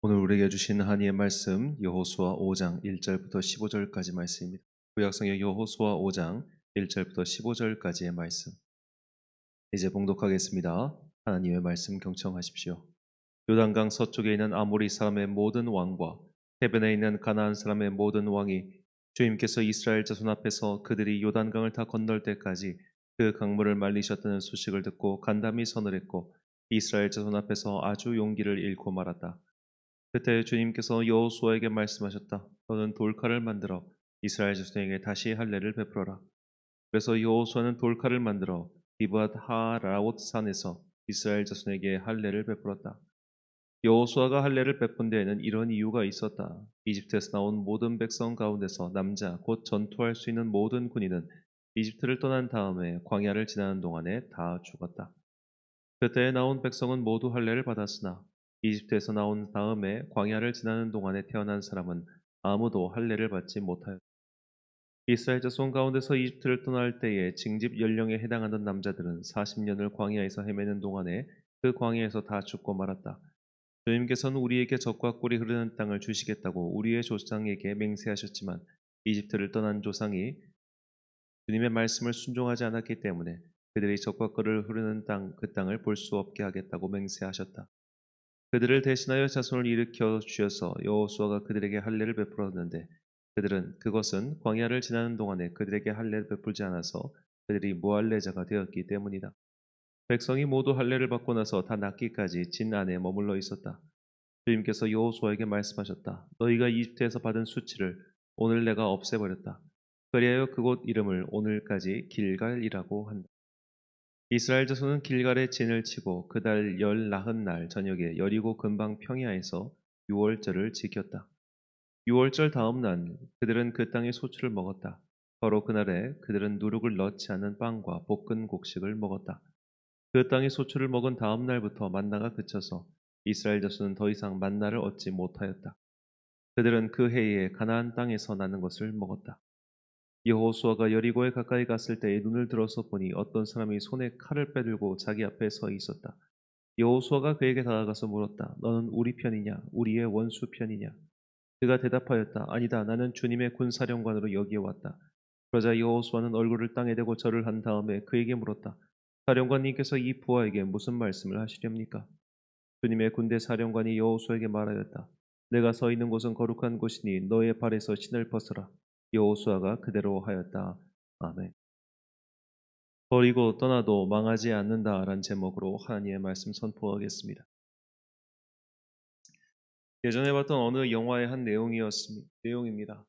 오늘 우리에게 주신 하나님의 말씀 여호수아 5장 1절부터 15절까지 말씀입니다. 구약성경 여호수아 5장 1절부터 15절까지의 말씀. 이제 봉독하겠습니다. 하나님의 말씀 경청하십시오. 요단강 서쪽에 있는 아모리 사람의 모든 왕과 해변에 있는 가나안 사람의 모든 왕이 주님께서 이스라엘 자손 앞에서 그들이 요단강을 다 건널 때까지 그 강물을 말리셨다는 소식을 듣고 간담이 선을 했고 이스라엘 자손 앞에서 아주 용기를 잃고 말았다. 그때 주님께서 여호수아에게 말씀하셨다. 너는 돌칼을 만들어 이스라엘 자손에게 다시 할례를 베풀어라. 그래서 여호수아는 돌칼을 만들어 기브앗 하라옷 산에서 이스라엘 자손에게 할례를 베풀었다. 여호수아가 할례를 베푼 데에는 이런 이유가 있었다. 이집트에서 나온 모든 백성 가운데서 남자 곧 전투할 수 있는 모든 군인은 이집트를 떠난 다음에 광야를 지나는 동안에 다 죽었다. 그때에 나온 백성은 모두 할례를 받았으나 이집트에서 나온 다음에 광야를 지나는 동안에 태어난 사람은 아무도 할례를 받지 못하였다. 이스라엘 자손 가운데서 이집트를 떠날 때에 징집 연령에 해당하는 남자들은 40년을 광야에서 헤매는 동안에 그 광야에서 다 죽고 말았다. 주님께서는 우리에게 젖과 꿀이 흐르는 땅을 주시겠다고 우리의 조상에게 맹세하셨지만 이집트를 떠난 조상이 주님의 말씀을 순종하지 않았기 때문에 그들이 젖과 꿀을 흐르는 땅, 그 땅을 볼 수 없게 하겠다고 맹세하셨다. 그들을 대신하여 자손을 일으켜 주셔서 여호수아가 그들에게 할례를 베풀었는데 그것은 광야를 지나는 동안에 그들에게 할례를 베풀지 않아서 그들이 무할례자가 되었기 때문이다. 백성이 모두 할례를 받고 나서 다 낫기까지 진 안에 머물러 있었다. 주님께서 여호수아에게 말씀하셨다. 너희가 이집트에서 받은 수치를 오늘 내가 없애버렸다. 그리하여 그곳 이름을 오늘까지 길갈이라고 한다. 이스라엘 자손은 길갈에 진을 치고 그달 열 나흔 날 저녁에 여리고 근방 평야에서 유월절을 지켰다. 유월절 다음 날 그들은 그 땅의 소출을 먹었다. 바로 그날에 그들은 누룩을 넣지 않은 빵과 볶은 곡식을 먹었다. 그 땅의 소출을 먹은 다음 날부터 만나가 그쳐서 이스라엘 자손은 더 이상 만나를 얻지 못하였다. 그들은 그 해에 가나안 땅에서 나는 것을 먹었다. 여호수아가 여리고에 가까이 갔을 때에 눈을 들어서 보니 어떤 사람이 손에 칼을 빼들고 자기 앞에 서 있었다. 여호수아가 그에게 다가가서 물었다. 너는 우리 편이냐? 우리의 원수 편이냐? 그가 대답하였다. 아니다. 나는 주님의 군사령관으로 여기에 왔다. 그러자 여호수아는 얼굴을 땅에 대고 절을 한 다음에 그에게 물었다. 사령관님께서 이 부하에게 무슨 말씀을 하시렵니까? 주님의 군대 사령관이 여호수아에게 말하였다. 내가 서 있는 곳은 거룩한 곳이니 너의 발에서 신을 벗어라. 여호수아가 그대로 하였다. 아멘. 버리고 떠나도 망하지 않는다라는 제목으로 하나님의 말씀 선포하겠습니다. 예전에 봤던 어느 영화의 한 내용입니다.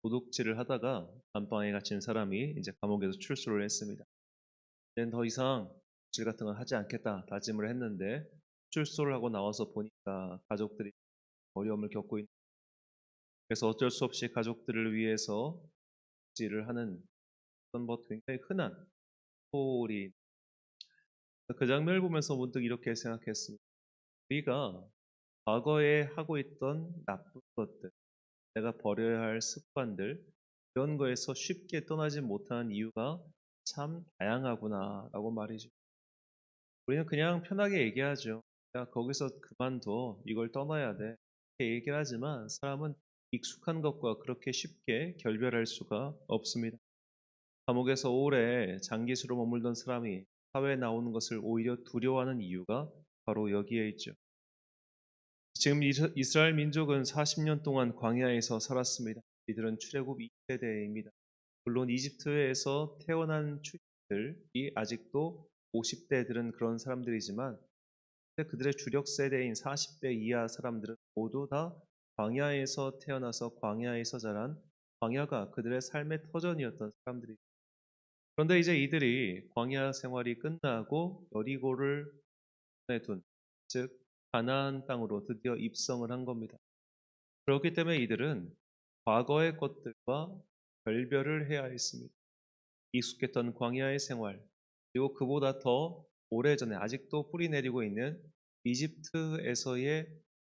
도둑질을 하다가 감방에 갇힌 사람이 이제 감옥에서 출소를 했습니다. 이제는 더 이상 도둑질 같은 건 하지 않겠다 다짐을 했는데 출소를 하고 나와서 보니까 가족들이 어려움을 겪고 있는 그래서 어쩔 수 없이 가족들을 위해서 도둑질을 하는 어떤 뭐 굉장히 흔한 스토리 그 장면을 보면서 문득 이렇게 생각했습니다. 우리가 과거에 하고 있던 나쁜 것들 내가 버려야 할 습관들 이런 거에서 쉽게 떠나지 못하는 이유가 참 다양하구나라고 말이죠. 우리는 그냥 편하게 얘기하죠. 야, 거기서 그만둬. 이걸 떠나야 돼. 이렇게 얘기를 하지만 사람은 익숙한 것과 그렇게 쉽게 결별할 수가 없습니다. 감옥에서 오래 장기수로 머물던 사람이 사회에 나오는 것을 오히려 두려워하는 이유가 바로 여기에 있죠. 지금 이스라엘 민족은 40년 동안 광야에서 살았습니다. 이들은 출애굽 2세대입니다. 물론 이집트에서 태어난 출신들이 아직도 50대들은 그런 사람들이지만 그들의 주력 세대인 40대 이하 사람들은 모두 다 광야에서 태어나서 광야에서 자란 광야가 그들의 삶의 터전이었던 사람들이. 그런데 이제 이들이 광야 생활이 끝나고 여리고를 손에 둔, 즉 가나안 땅으로 드디어 입성을 한 겁니다. 그렇기 때문에 이들은 과거의 것들과 결별을 해야 했습니다. 익숙했던 광야의 생활, 그리고 그보다 더 오래전에 아직도 뿌리 내리고 있는 이집트에서의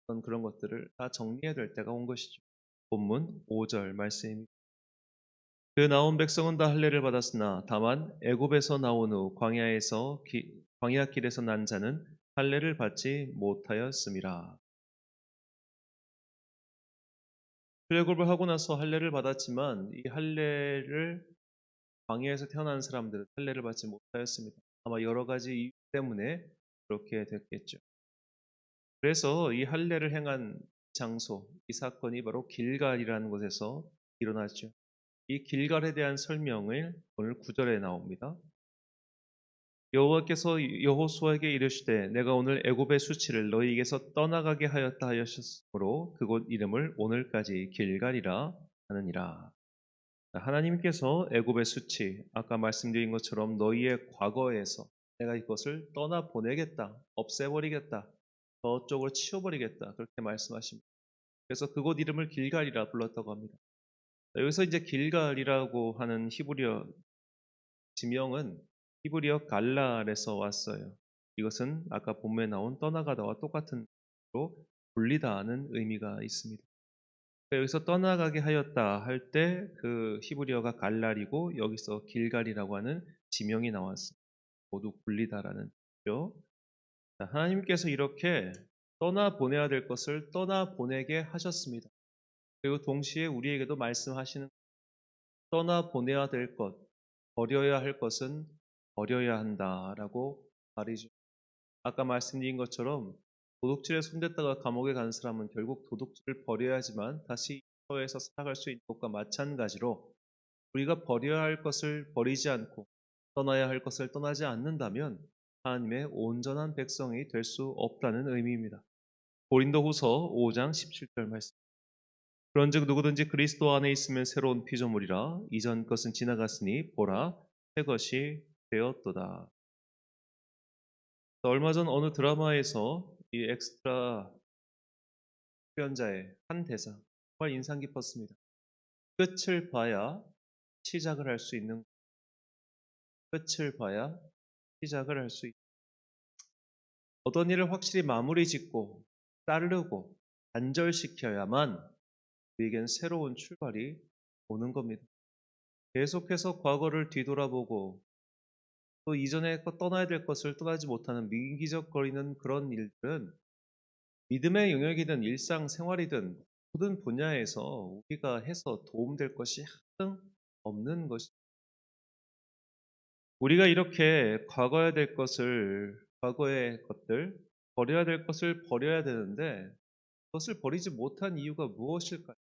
어떤 그런 것들을 다 정리해야 될 때가 온 것이죠. 본문 5절 말씀입니다. 그 나온 백성은 다 할례를 받았으나 다만 애굽에서 나온 후 광야길에서 난 자는 할례를 받지 못하였음이라. 출애굽을 하고 나서 할례를 받았지만 이 할례를 광야에서 태어난 사람들은 할례를 받지 못하였습니다. 아마 여러 가지 이유 때문에 그렇게 됐겠죠. 그래서 이 할례를 행한 장소, 이 사건이 바로 길갈이라는 곳에서 일어났죠. 이 길갈에 대한 설명을 오늘 9절에 나옵니다. 여호와께서 여호수아에게 이르시되 내가 오늘 애굽의 수치를 너희에게서 떠나가게 하였다 하셨으므로 그곳 이름을 오늘까지 길갈이라 하느니라. 하나님께서 애굽의 수치, 아까 말씀드린 것처럼 너희의 과거에서 내가 이것을 떠나 보내겠다, 없애버리겠다, 저쪽으로 치워버리겠다 그렇게 말씀하십니다. 그래서 그곳 이름을 길갈이라 불렀다고 합니다. 여기서 이제 길갈이라고 하는 히브리어 지명은 히브리어 갈랄에서 왔어요. 이것은 아까 본문에 나온 떠나가다와 똑같은 로 분리다는 의미가 있습니다. 여기서 떠나가게 하였다 할 때 그 히브리어가 갈랄이고 여기서 길갈이라고 하는 지명이 나왔습니다. 모두 분리다라는 뜻이죠. 하나님께서 이렇게 떠나 보내야 될 것을 떠나 보내게 하셨습니다. 그리고 동시에 우리에게도 말씀하시는 떠나 보내야 될 것, 버려야 할 것은 버려야 한다라고 말이죠. 아까 말씀드린 것처럼 도둑질에 손댔다가 감옥에 간 사람은 결국 도둑질을 버려야 하지만 다시 사회에서 살아갈 수 있는 것과 마찬가지로 우리가 버려야 할 것을 버리지 않고 떠나야 할 것을 떠나지 않는다면 하나님의 온전한 백성이 될 수 없다는 의미입니다. 고린도후서 5장 17절 말씀. 그런즉 누구든지 그리스도 안에 있으면 새로운 피조물이라 이전 것은 지나갔으니 보라 새 것이 되었도다. 얼마 전 어느 드라마에서 이 엑스트라 출연자의 한 대사 정말 인상 깊었습니다. 끝을 봐야 시작을 할 수 있는 끝을 봐야 시작을 할 수 있는 어떤 일을 확실히 마무리 짓고 자르고 단절시켜야만 우리에겐 새로운 출발이 오는 겁니다. 계속해서 과거를 뒤돌아보고 또 이전에 떠나야 될 것을 떠나지 못하는 미기적거리는 그런 일들은 믿음의 영역이든 일상생활이든 모든 분야에서 우리가 해서 도움될 것이 하등 없는 것이 우리가 이렇게 과거의 것들, 버려야 될 것을 버려야 되는데 그것을 버리지 못한 이유가 무엇일까요?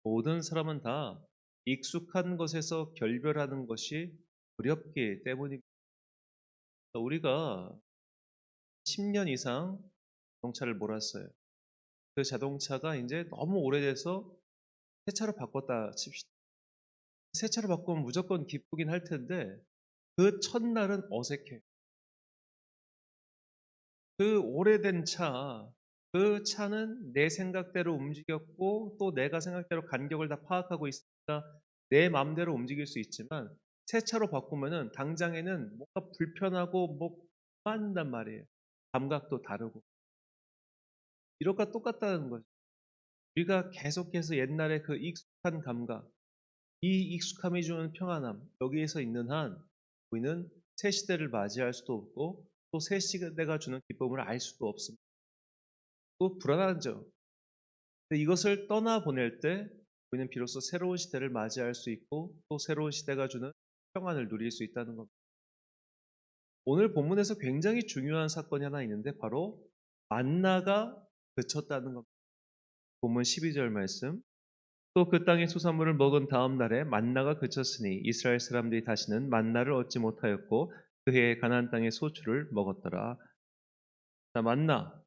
모든 사람은 다 익숙한 것에서 결별하는 것이 어렵기 때문입니다. 우리가 10년 이상 자동차를 몰았어요. 그 자동차가 이제 너무 오래돼서 새 차로 바꿨다 칩시다. 새 차로 바꾸면 무조건 기쁘긴 할 텐데 그 첫날은 어색해요. 그 오래된 차, 그 차는 내 생각대로 움직였고 또 내가 생각대로 간격을 다 파악하고 있으니까 내 마음대로 움직일 수 있지만 새 차로 바꾸면은 당장에는 뭔가 불편하고 뭐 한단 말이에요. 감각도 다르고. 이것과 똑같다는 거죠. 우리가 계속해서 옛날에 그 익숙한 감각, 이 익숙함이 주는 평안함, 여기에서 있는 한 우리는 새 시대를 맞이할 수도 없고 또 새 시대가 주는 기쁨을 알 수도 없습니다. 또 불안하죠. 근데 이것을 떠나보낼 때 우리는 비로소 새로운 시대를 맞이할 수 있고 또 새로운 시대가 주는 평안을 누릴 수 있다는 겁니다. 오늘 본문에서 굉장히 중요한 사건이 하나 있는데 바로 만나가 그쳤다는 겁니다. 본문 12절 말씀. 또 그 땅의 수산물을 먹은 다음 날에 만나가 그쳤으니 이스라엘 사람들이 다시는 만나를 얻지 못하였고 그 해에 가나안 땅의 소출을 먹었더라. 자, 만나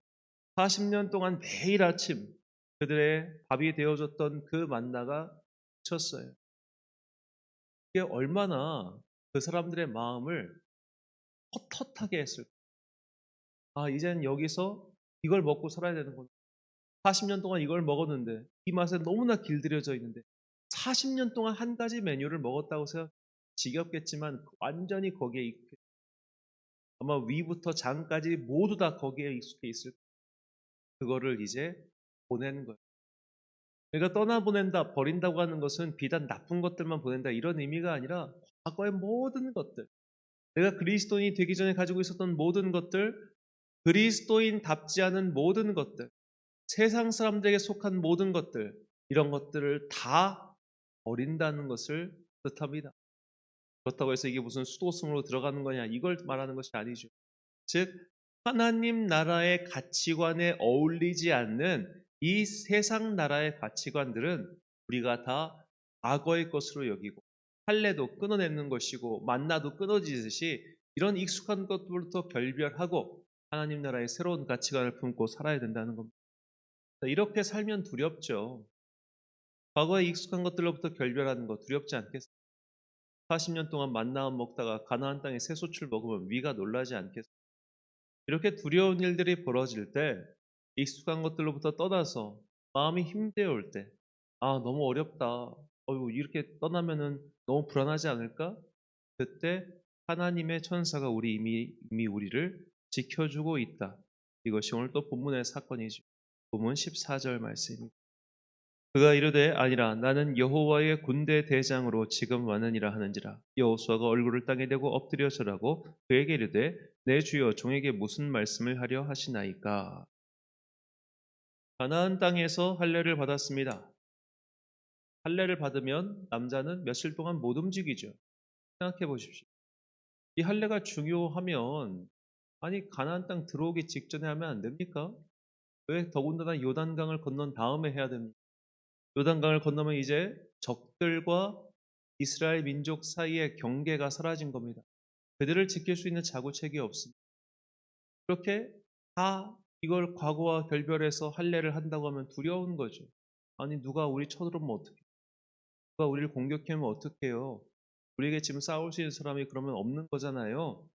40년 동안 매일 아침 그들의 밥이 되어줬던 그 만나가 그쳤어요. 이게 얼마나 그 사람들의 마음을 헛헛하게 했을까. 아, 이젠 여기서 이걸 먹고 살아야 되는구나. 40년 동안 이걸 먹었는데 이 맛에 너무나 길들여져 있는데 40년 동안 한 가지 메뉴를 먹었다고 해서 지겹겠지만 완전히 거기에 익숙해. 아마 위부터 장까지 모두 다 거기에 익숙해 있을 거예요. 그거를 이제 보낸 거예요. 그러니까 떠나보낸다, 버린다고 하는 것은 비단 나쁜 것들만 보낸다 이런 의미가 아니라 과거의 모든 것들, 내가 그리스도인이 되기 전에 가지고 있었던 모든 것들, 그리스도인답지 않은 모든 것들, 세상 사람들에게 속한 모든 것들, 이런 것들을 다 버린다는 것을 뜻합니다. 그렇다고 해서 이게 무슨 수도승으로 들어가는 거냐 이걸 말하는 것이 아니죠. 즉 하나님 나라의 가치관에 어울리지 않는 이 세상 나라의 가치관들은 우리가 다 과거의 것으로 여기고 할례도 끊어내는 것이고 만나도 끊어지듯이 이런 익숙한 것부터 결별하고 하나님 나라의 새로운 가치관을 품고 살아야 된다는 겁니다. 이렇게 살면 두렵죠. 과거에 익숙한 것들로부터 결별하는 거 두렵지 않겠어요? 40년 동안 만나 먹다가 가나안 땅에 새소출 먹으면 위가 놀라지 않겠어요? 이렇게 두려운 일들이 벌어질 때 익숙한 것들로부터 떠나서 마음이 힘겨울 때 너무 어렵다. 이렇게 떠나면은 너무 불안하지 않을까? 그때 하나님의 천사가 이미 우리를 지켜주고 있다. 이것이 오늘 또 본문의 사건이죠. 본문 14절 말씀입니다. 그가 이르되 아니라 나는 여호와의 군대 대장으로 지금 왔느니라 하는지라. 여호수아가 얼굴을 땅에 대고 엎드려 절하고 그에게 이르되 내 주여 종에게 무슨 말씀을 하려 하시나이까. 가나안 땅에서 할례를 받았습니다. 할례를 받으면 남자는 며칠 동안 못 움직이죠. 생각해 보십시오. 이 할례가 중요하면 가나안 땅 들어오기 직전에 하면 안 됩니까? 왜 더군다나 요단강을 건넌 다음에 해야 됩니까? 요단강을 건너면 이제 적들과 이스라엘 민족 사이의 경계가 사라진 겁니다. 그들을 지킬 수 있는 자구책이 없습니다. 그렇게 다 이걸 과거와 결별해서 할례를 한다고 하면 두려운 거죠. 누가 우리 쳐들어오면 어떡해? 누가 우리를 공격하면 어떡해요? 우리에게 지금 싸울 수 있는 사람이 그러면 없는 거잖아요.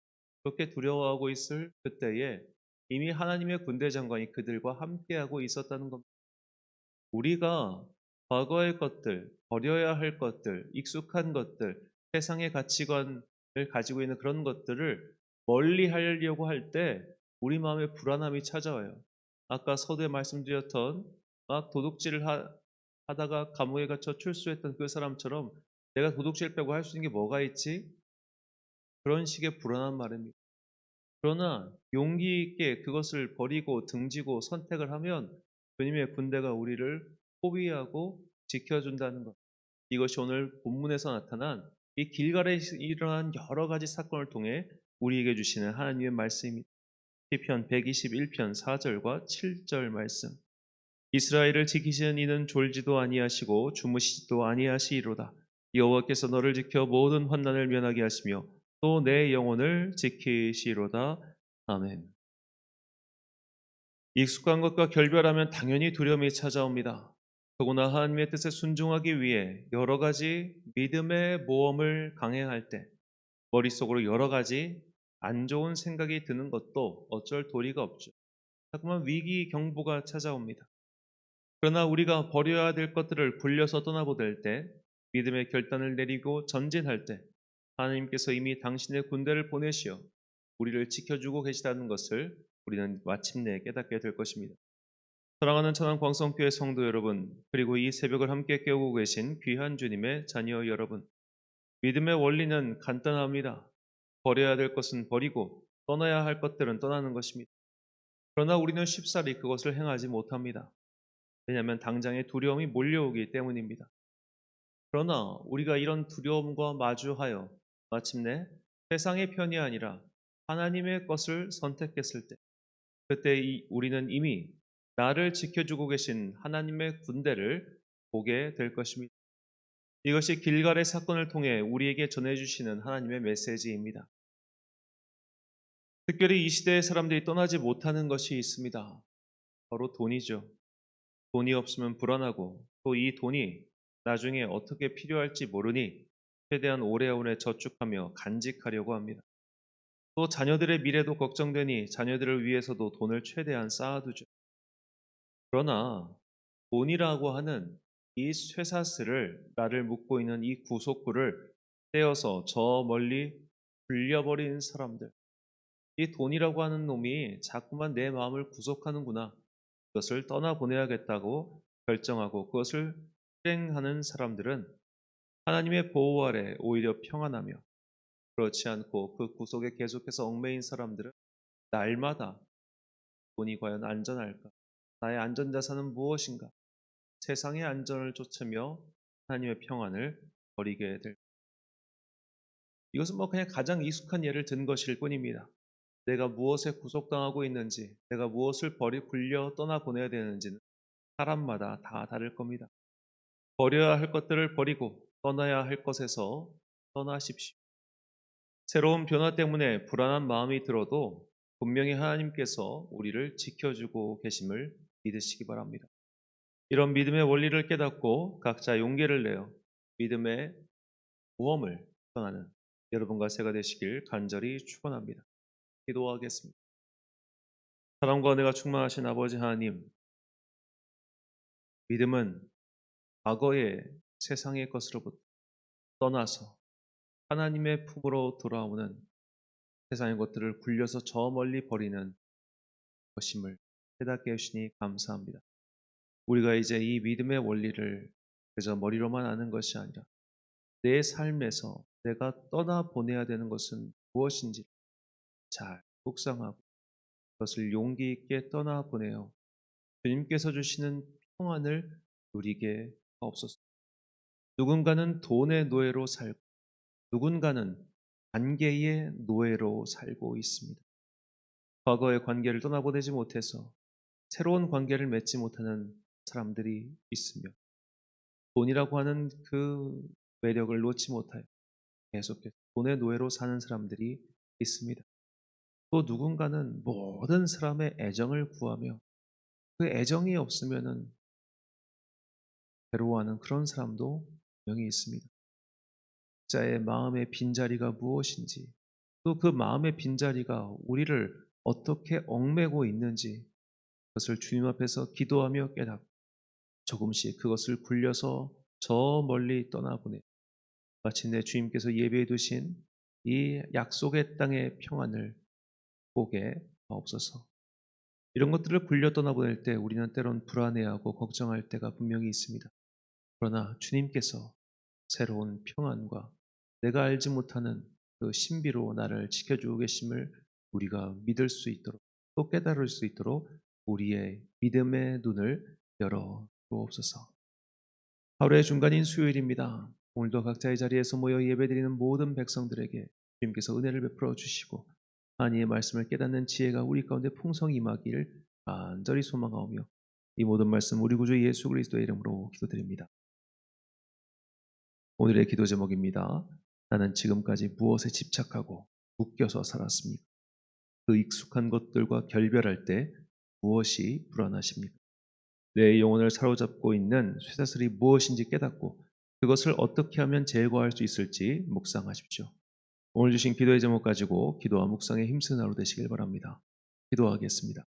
그렇게 두려워하고 있을 그때에 이미 하나님의 군대 장관이 그들과 함께하고 있었다는 겁니다. 우리가 과거의 것들, 버려야 할 것들, 익숙한 것들, 세상의 가치관을 가지고 있는 그런 것들을 멀리 하려고 할 때 우리 마음에 불안함이 찾아와요. 아까 서두에 말씀드렸던 막 도둑질을 하다가 감옥에 갇혀 출소했던 그 사람처럼 내가 도둑질 빼고 할 수 있는 게 뭐가 있지? 그런 식의 불안한 말입니다. 그러나 용기 있게 그것을 버리고 등지고 선택을 하면 주님의 군대가 우리를 포위하고 지켜준다는 것. 이것이 오늘 본문에서 나타난 이 길갈에 일어난 여러 가지 사건을 통해 우리에게 주시는 하나님의 말씀입니다. 시편 121편 4절과 7절 말씀. 이스라엘을 지키시는 이는 졸지도 아니하시고 주무시지도 아니하시리로다. 여호와께서 너를 지켜 모든 환난을 면하게 하시며 또 내 영혼을 지키시로다. 아멘. 익숙한 것과 결별하면 당연히 두려움이 찾아옵니다. 더구나 하나님의 뜻에 순종하기 위해 여러 가지 믿음의 모험을 강행할 때 머릿속으로 여러 가지 안 좋은 생각이 드는 것도 어쩔 도리가 없죠. 자꾸만 위기 경보가 찾아옵니다. 그러나 우리가 버려야 될 것들을 굴려서 떠나보될 때 믿음의 결단을 내리고 전진할 때 하나님께서 이미 당신의 군대를 보내시어 우리를 지켜주고 계시다는 것을 우리는 마침내 깨닫게 될 것입니다. 사랑하는 천안 광성교회 성도 여러분, 그리고 이 새벽을 함께 깨우고 계신 귀한 주님의 자녀 여러분, 믿음의 원리는 간단합니다. 버려야 될 것은 버리고 떠나야 할 것들은 떠나는 것입니다. 그러나 우리는 쉽사리 그것을 행하지 못합니다. 왜냐하면 당장의 두려움이 몰려오기 때문입니다. 그러나 우리가 이런 두려움과 마주하여 마침내 세상의 편이 아니라 하나님의 것을 선택했을 때 그때 우리는 이미 나를 지켜주고 계신 하나님의 군대를 보게 될 것입니다. 이것이 길갈의 사건을 통해 우리에게 전해주시는 하나님의 메시지입니다. 특별히 이 시대의 사람들이 떠나지 못하는 것이 있습니다. 바로 돈이죠. 돈이 없으면 불안하고 또 이 돈이 나중에 어떻게 필요할지 모르니 최대한 오래오래 저축하며 간직하려고 합니다. 또 자녀들의 미래도 걱정되니 자녀들을 위해서도 돈을 최대한 쌓아두죠. 그러나 돈이라고 하는 이 쇠사슬을 나를 묶고 있는 이 구속구를 떼어서 저 멀리 불려버린 사람들. 이 돈이라고 하는 놈이 자꾸만 내 마음을 구속하는구나. 그것을 떠나보내야겠다고 결정하고 그것을 실행하는 사람들은 하나님의 보호 아래 오히려 평안하며 그렇지 않고 그 구속에 계속해서 얽매인 사람들은 날마다 돈이 과연 안전할까? 나의 안전자산은 무엇인가? 세상의 안전을 쫓으며 하나님의 평안을 버리게 될. 이것은 그냥 가장 익숙한 예를 든 것일 뿐입니다. 내가 무엇에 구속당하고 있는지, 내가 무엇을 굴려 떠나보내야 되는지는 사람마다 다 다를 겁니다. 버려야 할 것들을 버리고 떠나야 할 것에서 떠나십시오. 새로운 변화 때문에 불안한 마음이 들어도 분명히 하나님께서 우리를 지켜주고 계심을 믿으시기 바랍니다. 이런 믿음의 원리를 깨닫고 각자 용기를 내어 믿음의 모험을 떠나는 여러분과 제가 되시길 간절히 축원합니다. 기도하겠습니다. 사랑과 은혜가 충만하신 아버지 하나님, 믿음은 과거의 세상의 것으로부터 떠나서 하나님의 품으로 돌아오는 세상의 것들을 굴려서 저 멀리 버리는 것임을 깨닫게 해주시니 감사합니다. 우리가 이제 이 믿음의 원리를 그저 머리로만 아는 것이 아니라 내 삶에서 내가 떠나보내야 되는 것은 무엇인지 잘 묵상하고 그것을 용기 있게 떠나보내어 주님께서 주시는 평안을 누리게 하옵소서. 누군가는 돈의 노예로 살고 누군가는 관계의 노예로 살고 있습니다. 과거의 관계를 떠나보내지 못해서 새로운 관계를 맺지 못하는 사람들이 있으며 돈이라고 하는 그 매력을 놓지 못하여 계속해서 돈의 노예로 사는 사람들이 있습니다. 또 누군가는 모든 사람의 애정을 구하며 그 애정이 없으면은 괴로워하는 그런 사람도 분명히 있습니다. 자의 마음의 빈자리가 무엇인지 또 그 마음의 빈자리가 우리를 어떻게 얽매고 있는지 그것을 주님 앞에서 기도하며 깨닫고 조금씩 그것을 굴려서 저 멀리 떠나보내 마침내 주님께서 예배해 두신 이 약속의 땅의 평안을 보게 하옵소서. 이런 것들을 굴려 떠나보낼 때 우리는 때론 불안해하고 걱정할 때가 분명히 있습니다. 그러나 주님께서 새로운 평안과 내가 알지 못하는 그 신비로 나를 지켜주고 계심을 우리가 믿을 수 있도록 또 깨달을 수 있도록 우리의 믿음의 눈을 열어 주옵소서. 하루의 중간인 수요일입니다. 오늘도 각자의 자리에서 모여 예배드리는 모든 백성들에게 주님께서 은혜를 베풀어 주시고 하나님의 말씀을 깨닫는 지혜가 우리 가운데 풍성히 임하기를 간절히 소망하오며 이 모든 말씀 우리 구주 예수 그리스도의 이름으로 기도드립니다. 오늘의 기도 제목입니다. 나는 지금까지 무엇에 집착하고 묶여서 살았습니까? 그 익숙한 것들과 결별할 때 무엇이 불안하십니까? 내 영혼을 사로잡고 있는 쇠사슬이 무엇인지 깨닫고 그것을 어떻게 하면 제거할 수 있을지 묵상하십시오. 오늘 주신 기도의 제목 가지고 기도와 묵상에 힘쓰는 하루 되시길 바랍니다. 기도하겠습니다.